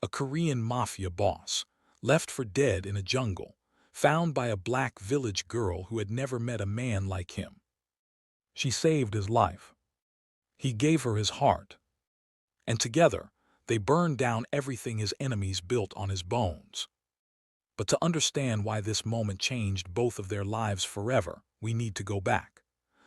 a Korean mafia boss, left for dead in a jungle, found by a black village girl who had never met a man like him. She saved his life. He gave her his heart. And together, they burned down everything his enemies built on his bones. But to understand why this moment changed both of their lives forever, we need to go back.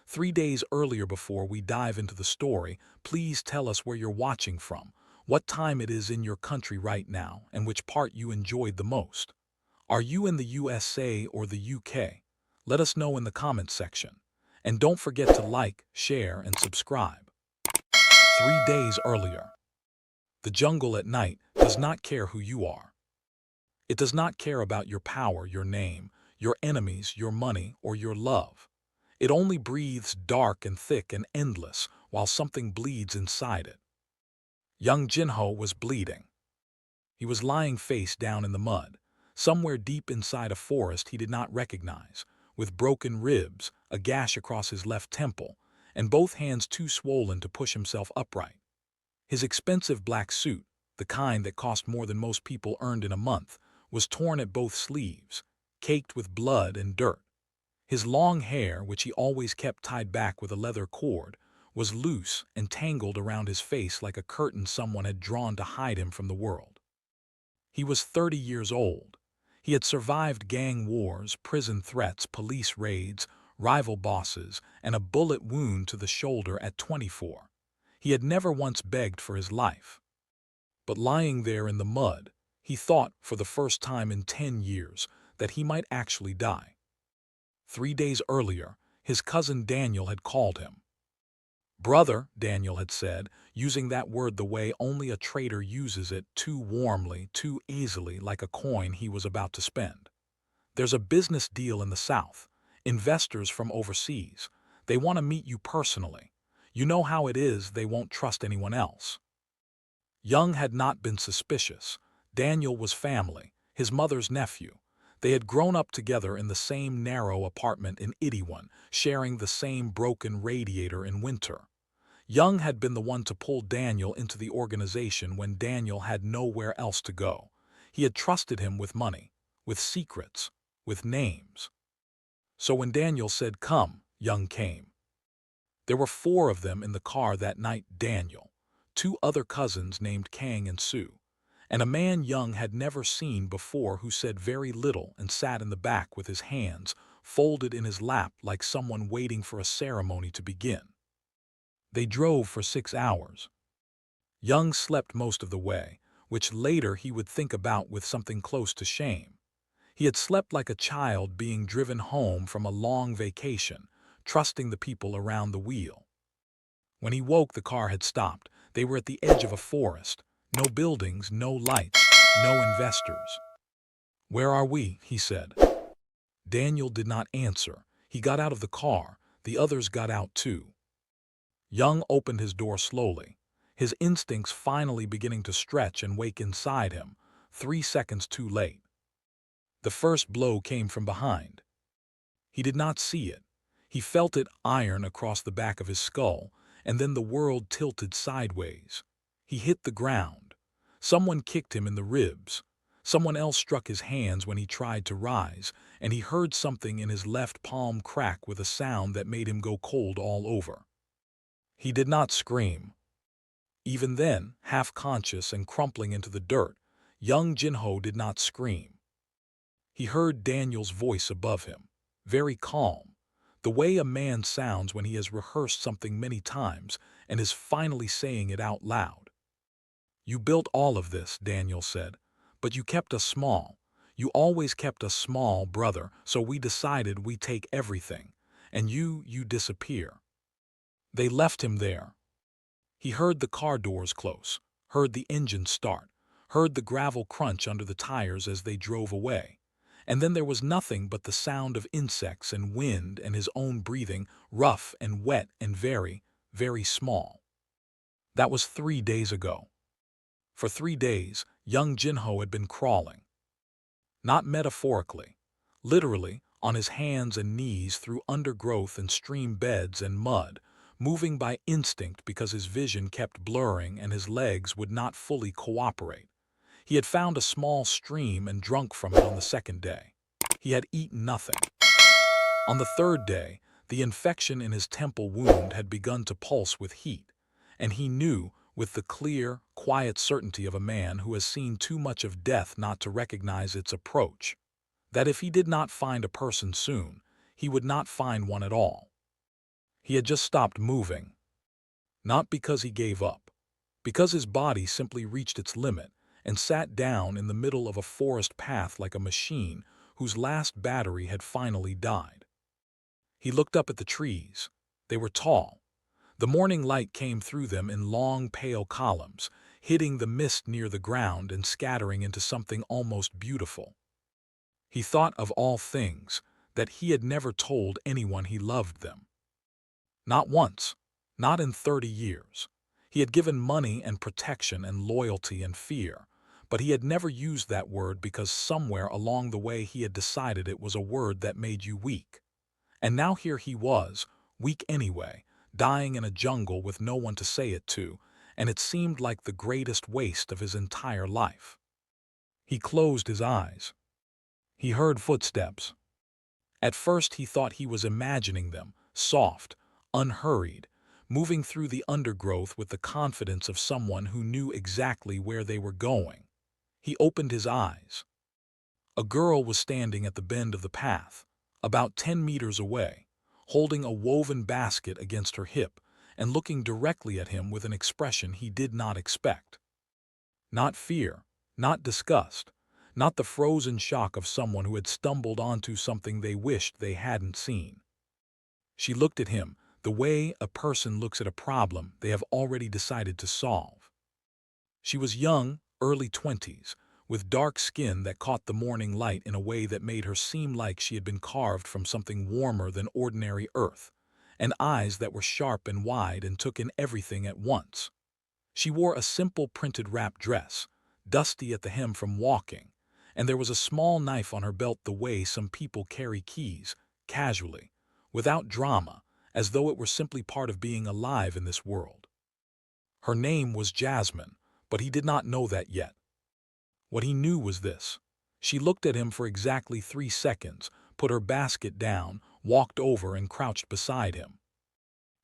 3 days earlier. Before we dive into the story, please tell us where you're watching from, what time it is in your country right now, and which part you enjoyed the most. Are you in the USA or the UK? Let us know in the comments section. And don't forget to like, share, and subscribe. 3 days earlier. The jungle at night does not care who you are. It does not care about your power, your name, your enemies, your money, or your love. It only breathes dark and thick and endless while something bleeds inside it. Young Jinho was bleeding. He was lying face down in the mud, somewhere deep inside a forest he did not recognize, with broken ribs, a gash across his left temple, and both hands too swollen to push himself upright. His expensive black suit, the kind that cost more than most people earned in a month, was torn at both sleeves, caked with blood and dirt. His long hair, which he always kept tied back with a leather cord, was loose and tangled around his face like a curtain someone had drawn to hide him from the world. He was 30 years old. He had survived gang wars, prison threats, police raids, rival bosses, and a bullet wound to the shoulder at 24. He had never once begged for his life. But lying there in the mud, he thought, for the first time in 10 years, that he might actually die. 3 days earlier, his cousin Daniel had called him. "Brother," Daniel had said, using that word the way only a traitor uses it, too warmly, too easily, like a coin he was about to spend. "There's a business deal in the South. Investors from overseas. They want to meet you personally. You know how it is, they won't trust anyone else." Young had not been suspicious. Daniel was family, his mother's nephew. They had grown up together in the same narrow apartment in Itaewon, sharing the same broken radiator in winter. Young had been the one to pull Daniel into the organization when Daniel had nowhere else to go. He had trusted him with money, with secrets, with names. So when Daniel said, "Come," Young came. There were 4 of them in the car that night: Daniel, 2 other cousins named Kang and Sue, and a man Young had never seen before who said very little and sat in the back with his hands folded in his lap like someone waiting for a ceremony to begin. They drove for 6 hours. Young slept most of the way, which later he would think about with something close to shame. He had slept like a child being driven home from a long vacation, trusting the people around the wheel. When he woke, the car had stopped. They were at the edge of a forest. No buildings, no lights, no investors. "Where are we?" he said. Daniel did not answer. He got out of the car. The others got out too. Young opened his door slowly, his instincts finally beginning to stretch and wake inside him, 3 seconds too late. The first blow came from behind. He did not see it. He felt it iron across the back of his skull, and then the world tilted sideways. He hit the ground. Someone kicked him in the ribs. Someone else struck his hands when he tried to rise, and he heard something in his left palm crack with a sound that made him go cold all over. He did not scream. Even then, half-conscious and crumpling into the dirt, young Jinho did not scream. He heard Daniel's voice above him, very calm, the way a man sounds when he has rehearsed something many times and is finally saying it out loud. "You built all of this," Daniel said, "but you kept us small. You always kept us small, brother, so we decided we take everything, and you disappear." They left him there. He heard the car doors close, heard the engine start, heard the gravel crunch under the tires as they drove away. And then there was nothing but the sound of insects and wind and his own breathing, rough and wet and very, very small. That was 3 days ago. For 3 days, young Jinho had been crawling. Not metaphorically, literally, on his hands and knees through undergrowth and stream beds and mud, moving by instinct because his vision kept blurring and his legs would not fully cooperate. He had found a small stream and drunk from it on the second day. He had eaten nothing. On the third day, the infection in his temple wound had begun to pulse with heat, and he knew, with the clear, quiet certainty of a man who has seen too much of death not to recognize its approach, that if he did not find a person soon, he would not find one at all. He had just stopped moving, not because he gave up, because his body simply reached its limit and sat down in the middle of a forest path like a machine whose last battery had finally died. He looked up at the trees. They were tall. The morning light came through them in long, pale columns, hitting the mist near the ground and scattering into something almost beautiful. He thought of all things that he had never told anyone he loved them. Not once, not in 30 years. He had given money and protection and loyalty and fear, but he had never used that word because somewhere along the way he had decided it was a word that made you weak. And now here he was, weak anyway, dying in a jungle with no one to say it to, and it seemed like the greatest waste of his entire life. He closed his eyes. He heard footsteps. At first he thought he was imagining them, soft, unhurried, moving through the undergrowth with the confidence of someone who knew exactly where they were going. He opened his eyes. A girl was standing at the bend of the path, about 10 meters away, holding a woven basket against her hip and looking directly at him with an expression he did not expect. Not fear, not disgust, not the frozen shock of someone who had stumbled onto something they wished they hadn't seen. She looked at him the way a person looks at a problem they have already decided to solve. She was young, early 20s, with dark skin that caught the morning light in a way that made her seem like she had been carved from something warmer than ordinary earth, and eyes that were sharp and wide and took in everything at once. She wore a simple printed wrap dress, dusty at the hem from walking, and there was a small knife on her belt the way some people carry keys, casually, without drama, as though it were simply part of being alive in this world. Her name was Jasmine, but he did not know that yet. What he knew was this. She looked at him for exactly 3 seconds, put her basket down, walked over and crouched beside him.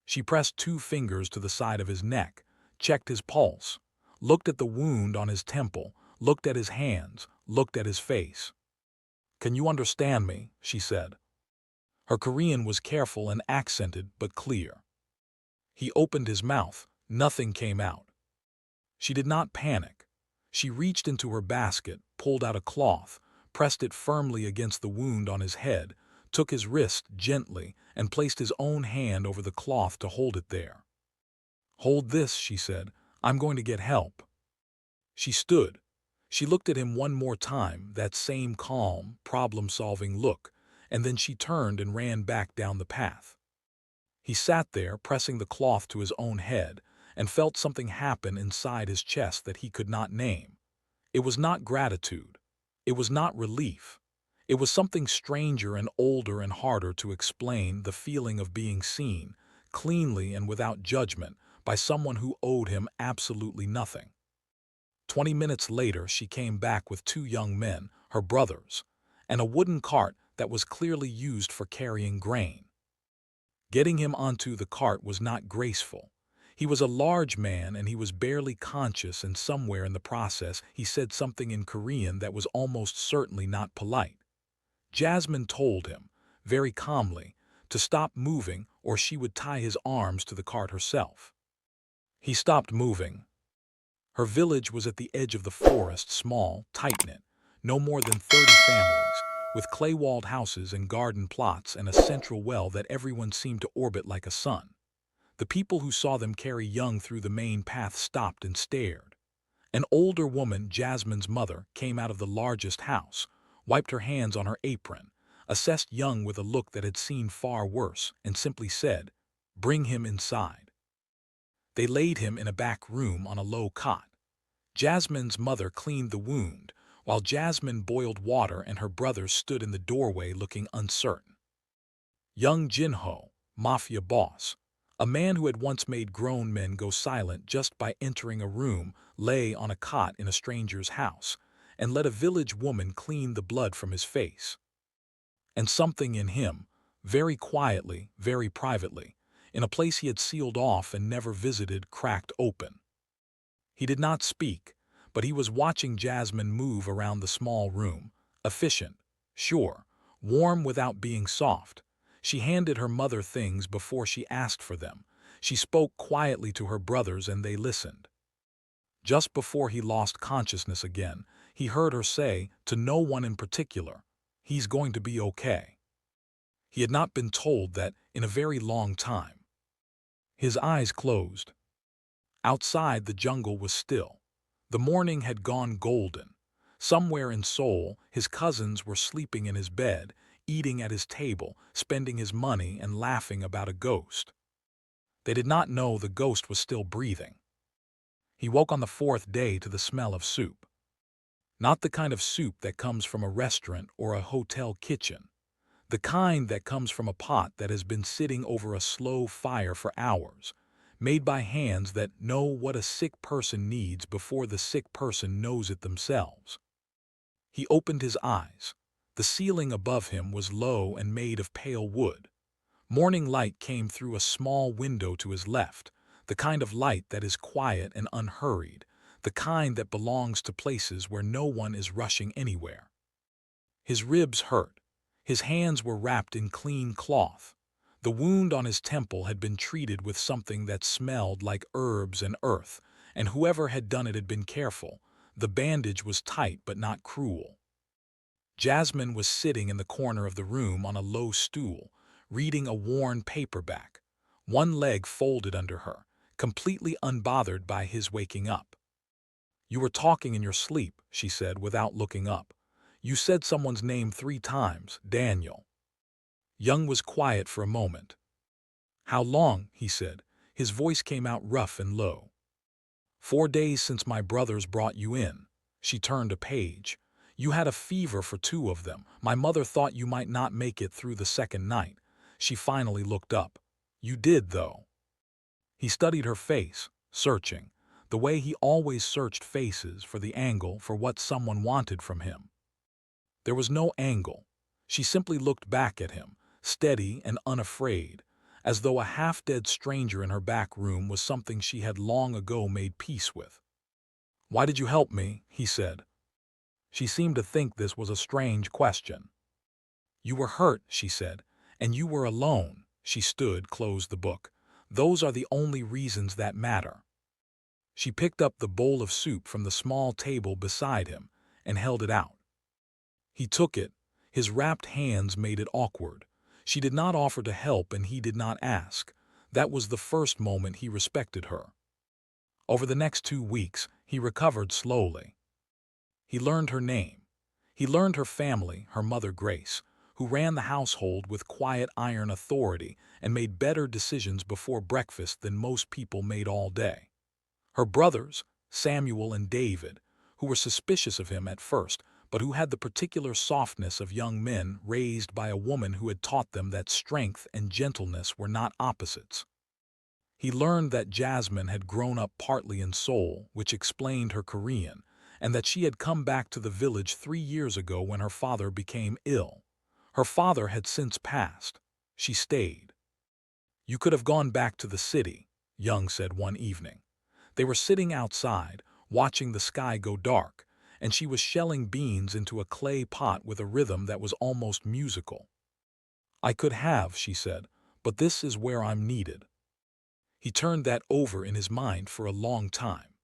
She pressed 2 fingers to the side of his neck, checked his pulse, looked at the wound on his temple, looked at his hands, looked at his face. "Can you understand me?" she said. Her Korean was careful and accented but clear. He opened his mouth. Nothing came out. She did not panic. She reached into her basket, pulled out a cloth, pressed it firmly against the wound on his head, took his wrist gently, and placed his own hand over the cloth to hold it there. "Hold this," she said. "I'm going to get help." She stood. She looked at him one more time, that same calm, problem-solving look, and then she turned and ran back down the path. He sat there, pressing the cloth to his own head, and felt something happen inside his chest that he could not name. It was not gratitude. It was not relief. It was something stranger and older and harder to explain, the feeling of being seen, cleanly and without judgment, by someone who owed him absolutely nothing. 20 minutes later, she came back with 2 young men, her brothers, and a wooden cart that was clearly used for carrying grain. Getting him onto the cart was not graceful. He was a large man and he was barely conscious, and somewhere in the process he said something in Korean that was almost certainly not polite. Jasmine told him, very calmly, to stop moving or she would tie his arms to the cart herself. He stopped moving. Her village was at the edge of the forest, small, tight-knit, no more than 30 families, with clay-walled houses and garden plots and a central well that everyone seemed to orbit like a sun. The people who saw them carry young through the main path stopped and stared. An older woman, Jasmine's mother, came out of the largest house, wiped her hands on her apron, assessed Young with a look that had seen far worse, and simply said, "Bring him inside." They laid him in a back room on a low cot. Jasmine's mother cleaned the wound, while Jasmine boiled water and her brothers stood in the doorway looking uncertain. Young Jinho, Mafia boss, A man who had once made grown men go silent just by entering a room lay on a cot in a stranger's house and let a village woman clean the blood from his face. And something in him, very quietly, very privately, in a place he had sealed off and never visited, cracked open. He did not speak, but he was watching Jasmine move around the small room, efficient, sure, warm without being soft. She handed her mother things before she asked for them. She spoke quietly to her brothers and they listened. Just before he lost consciousness again, he heard her say, to no one in particular, "He's going to be okay." He had not been told that in a very long time. His eyes closed. Outside, the jungle was still. The morning had gone golden. Somewhere in Seoul, his cousins were sleeping in his bed, eating at his table, spending his money and laughing about a ghost. They did not know the ghost was still breathing. He woke on the fourth day to the smell of soup. Not the kind of soup that comes from a restaurant or a hotel kitchen. The kind that comes from a pot that has been sitting over a slow fire for hours, made by hands that know what a sick person needs before the sick person knows it themselves. He opened his eyes. The ceiling above him was low and made of pale wood. Morning light came through a small window to his left, the kind of light that is quiet and unhurried, the kind that belongs to places where no one is rushing anywhere. His ribs hurt. His hands were wrapped in clean cloth. The wound on his temple had been treated with something that smelled like herbs and earth, and whoever had done it had been careful. The bandage was tight but not cruel. Jasmine was sitting in the corner of the room on a low stool, reading a worn paperback, one leg folded under her, completely unbothered by his waking up. "You were talking in your sleep," she said without looking up. "You said someone's name 3 times, Daniel." Young was quiet for a moment. "How long?" he said. His voice came out rough and low. 4 days since my brothers brought you in." She turned a page. "You had a fever for 2 of them. My mother thought you might not make it through the second night." She finally looked up. "You did, though." He studied her face, searching, the way he always searched faces, for the angle, for what someone wanted from him. There was no angle. She simply looked back at him, steady and unafraid, as though a half-dead stranger in her back room was something she had long ago made peace with. "Why did you help me?" he said. She seemed to think this was a strange question. "You were hurt," she said, "and you were alone." She stood, closed the book. "Those are the only reasons that matter." She picked up the bowl of soup from the small table beside him and held it out. He took it. His wrapped hands made it awkward. She did not offer to help and he did not ask. That was the first moment he respected her. Over the next 2 weeks, he recovered slowly. He learned her name. He learned her family, her mother Grace, who ran the household with quiet iron authority and made better decisions before breakfast than most people made all day. Her brothers, Samuel and David, who were suspicious of him at first, but who had the particular softness of young men raised by a woman who had taught them that strength and gentleness were not opposites. He learned that Jasmine had grown up partly in Seoul, which explained her Korean, and that she had come back to the village 3 years ago when her father became ill. Her father had since passed. She stayed. "You could have gone back to the city," Young said one evening. They were sitting outside, watching the sky go dark, and she was shelling beans into a clay pot with a rhythm that was almost musical. "I could have," she said, "but this is where I'm needed." He turned that over in his mind for a long time.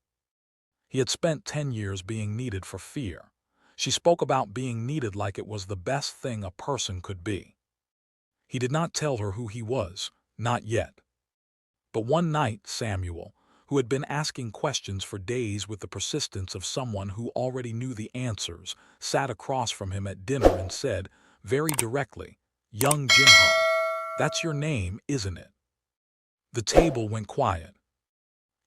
He had spent 10 years being needed for fear. She spoke about being needed like it was the best thing a person could be. He did not tell her who he was, not yet. But one night, Samuel, who had been asking questions for days with the persistence of someone who already knew the answers, sat across from him at dinner and said, very directly, "Young Jinho, that's your name, isn't it?" The table went quiet.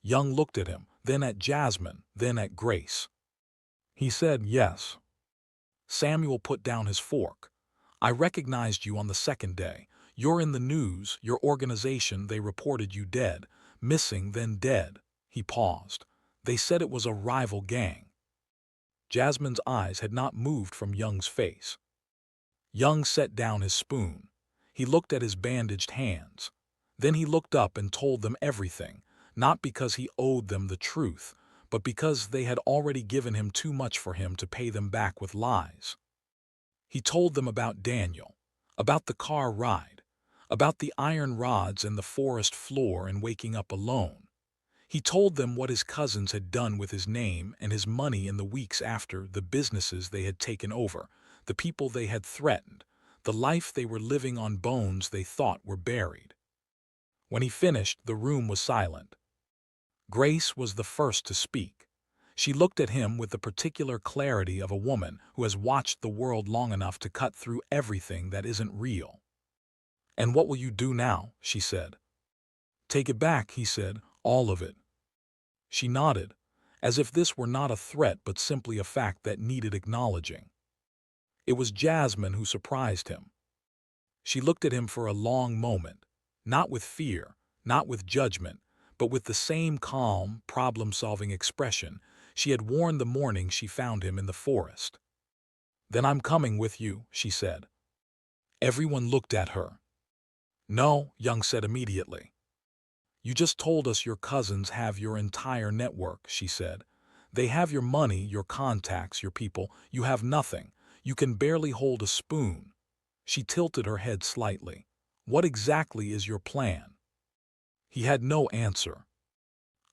Young looked at him, then at Jasmine, then at Grace. He said, "Yes." Samuel put down his fork. "I recognized you on the second day. You're in the news, your organization, they reported you dead, missing then dead. He paused. They said it was a rival gang. Jasmine's eyes had not moved from Young's face. Young set down his spoon. He looked at his bandaged hands. Then he looked up and told them everything, not because he owed them the truth, but because they had already given him too much for him to pay them back with lies. He told them about Daniel, about the car ride, about the iron rods and the forest floor and waking up alone. He told them what his cousins had done with his name and his money in the weeks after, the businesses they had taken over, the people they had threatened, the life they were living on bones they thought were buried. When he finished, the room was silent. Grace was the first to speak. She looked at him with the particular clarity of a woman who has watched the world long enough to cut through everything that isn't real. "And what will you do now?" she said. "Take it back," he said, "all of it." She nodded, as if this were not a threat but simply a fact that needed acknowledging. It was Jasmine who surprised him. She looked at him for a long moment, not with fear, not with judgment, but with the same calm, problem-solving expression she had worn the morning she found him in the forest. "Then I'm coming with you," she said. Everyone looked at her. "No," Young said immediately. "You just told us your cousins have your entire network," she said. "They have your money, your contacts, your people. You have nothing. You can barely hold a spoon." She tilted her head slightly. "What exactly is your plan?" He had no answer.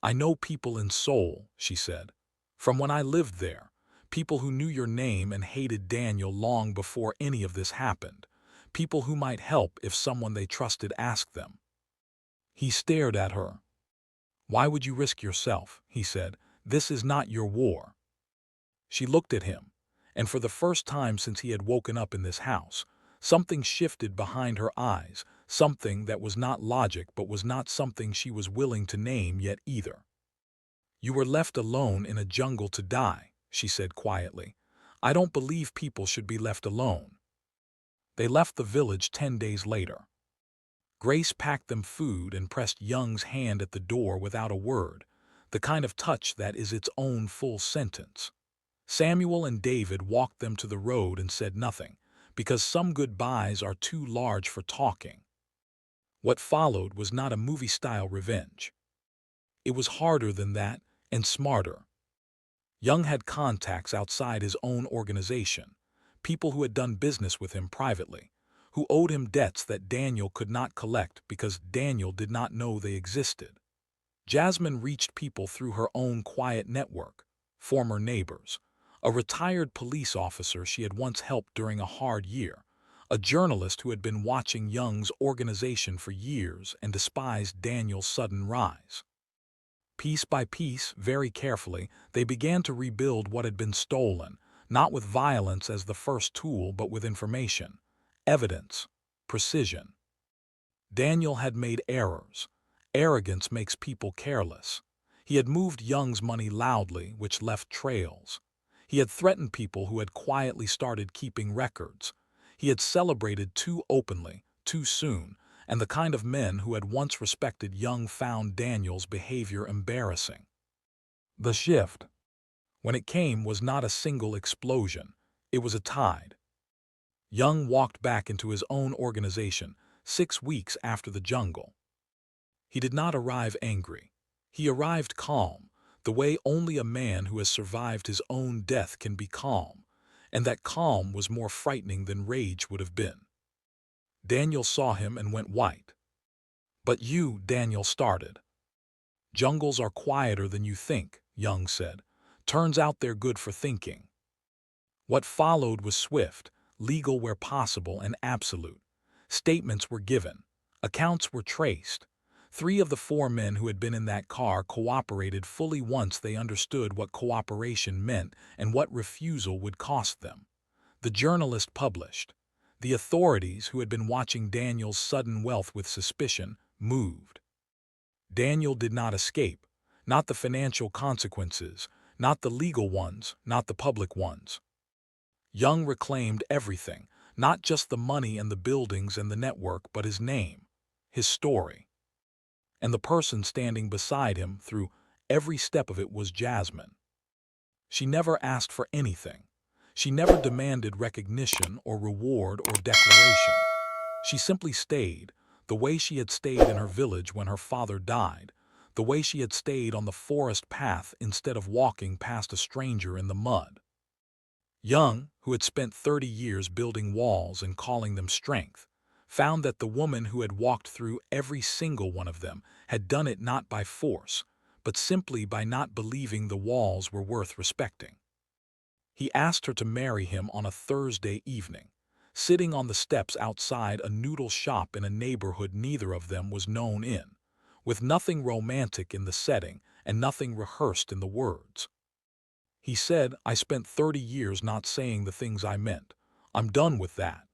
"I know people in Seoul," she said. "From when I lived there. People who knew your name and hated Daniel long before any of this happened. People who might help if someone they trusted asked them." He stared at her. "Why would you risk yourself?" he said. "This is not your war." She looked at him, and for the first time since he had woken up in this house, something shifted behind her eyes, something that was not logic but was not something she was willing to name yet either. "You were left alone in a jungle to die," she said quietly. "I don't believe people should be left alone." They left the village 10 days later. Grace packed them food and pressed Young's hand at the door without a word, the kind of touch that is its own full sentence. Samuel and David walked them to the road and said nothing, because some goodbyes are too large for talking. What followed was not a movie-style revenge. It was harder than that, and smarter. Young had contacts outside his own organization, people who had done business with him privately, who owed him debts that Daniel could not collect because Daniel did not know they existed. Jasmine reached people through her own quiet network, former neighbors, a retired police officer she had once helped during a hard year, a journalist who had been watching Young's organization for years and despised Daniel's sudden rise. Piece by piece, very carefully, they began to rebuild what had been stolen, not with violence as the first tool but with information, evidence, precision. Daniel had made errors. Arrogance makes people careless. He had moved Young's money loudly, which left trails. He had threatened people who had quietly started keeping records. He had celebrated too openly, too soon, and the kind of men who had once respected Young found Daniel's behavior embarrassing. The shift, when it came, was not a single explosion. It was a tide. Young walked back into his own organization 6 weeks after the jungle. He did not arrive angry. He arrived calm, the way only a man who has survived his own death can be calm, and that calm was more frightening than rage would have been. Daniel saw him and went white. "But you," Daniel started. "Jungles are quieter than you think," Young said. "Turns out they're good for thinking." What followed was swift, legal where possible, and absolute. Statements were given. Accounts were traced. 3 of the 4 men who had been in that car cooperated fully once they understood what cooperation meant and what refusal would cost them. The journalist published. The authorities, who had been watching Daniel's sudden wealth with suspicion, moved. Daniel did not escape, not the financial consequences, not the legal ones, not the public ones. Young reclaimed everything, Not just the money and the buildings and the network, but his name, his story. And the person standing beside him through every step of it was Jasmine. She never asked for anything. She never demanded recognition or reward or declaration. She simply stayed, the way she had stayed in her village when her father died, the way she had stayed on the forest path instead of walking past a stranger in the mud. Young, who had spent 30 years building walls and calling them strength, found that the woman who had walked through every single one of them had done it not by force, but simply by not believing the walls were worth respecting. He asked her to marry him on a Thursday evening, sitting on the steps outside a noodle shop in a neighborhood neither of them was known in, with nothing romantic in the setting and nothing rehearsed in the words. He said, "I spent 30 years not saying the things I meant. I'm done with that."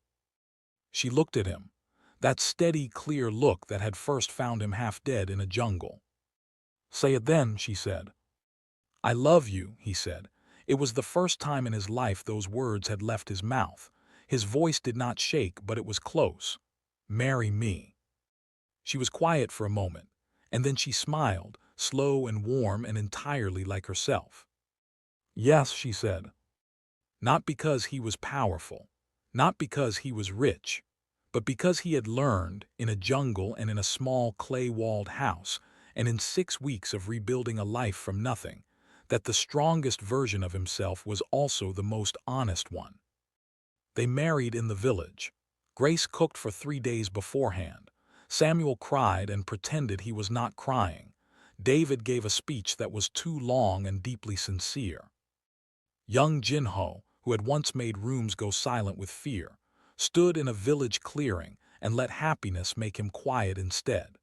She looked at him, that steady, clear look that had first found him half dead in a jungle. "Say it then," she said. "I love you," he said. It was the first time in his life those words had left his mouth. His voice did not shake, but it was close. "Marry me." She was quiet for a moment, and then she smiled, slow and warm and entirely like herself. "Yes," she said. Not because he was powerful, not because he was rich, but because he had learned, in a jungle and in a small clay-walled house, and in 6 weeks of rebuilding a life from nothing, that the strongest version of himself was also the most honest one. They married in the village. Grace cooked for 3 days beforehand. Samuel cried and pretended he was not crying. David gave a speech that was too long and deeply sincere. Young Jinho, who had once made rooms go silent with fear, stood in a village clearing and let happiness make him quiet instead.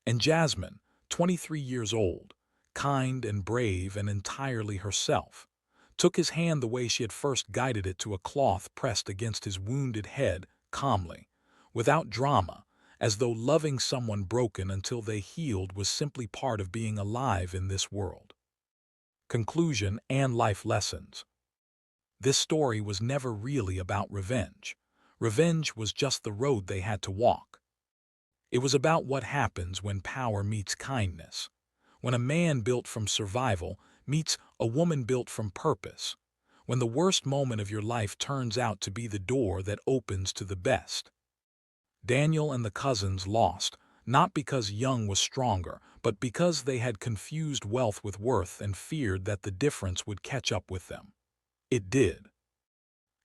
And Jasmine, 23 years old, kind and brave and entirely herself, took his hand the way she had first guided it to a cloth pressed against his wounded head, calmly, without drama, as though loving someone broken until they healed was simply part of being alive in this world. Conclusion and life lessons. This story was never really about revenge. Revenge was just the road they had to walk. It was about what happens when power meets kindness, when a man built from survival meets a woman built from purpose, when the worst moment of your life turns out to be the door that opens to the best. Daniel and the cousins lost, not because Young was stronger, but because they had confused wealth with worth and feared that the difference would catch up with them. It did.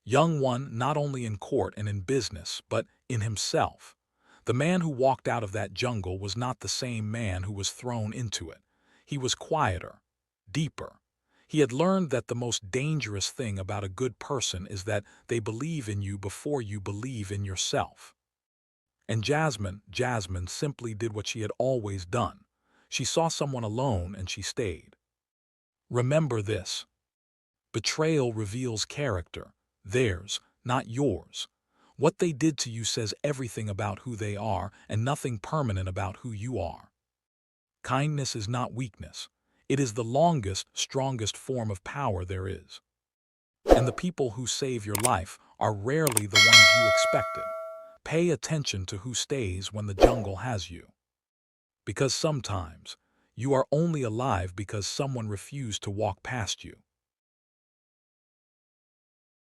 Young won not only in court and in business, but in himself. The man who walked out of that jungle was not the same man who was thrown into it. He was quieter, deeper. He had learned that the most dangerous thing about a good person is that they believe in you before you believe in yourself. And Jasmine simply did what she had always done. She saw someone alone and she stayed. Remember this. Betrayal reveals character, theirs, not yours. What they did to you says everything about who they are and nothing permanent about who you are. Kindness is not weakness. It is the longest, strongest form of power there is. And the people who save your life are rarely the ones you expected. Pay attention to who stays when the jungle has you. Because sometimes, you are only alive because someone refused to walk past you.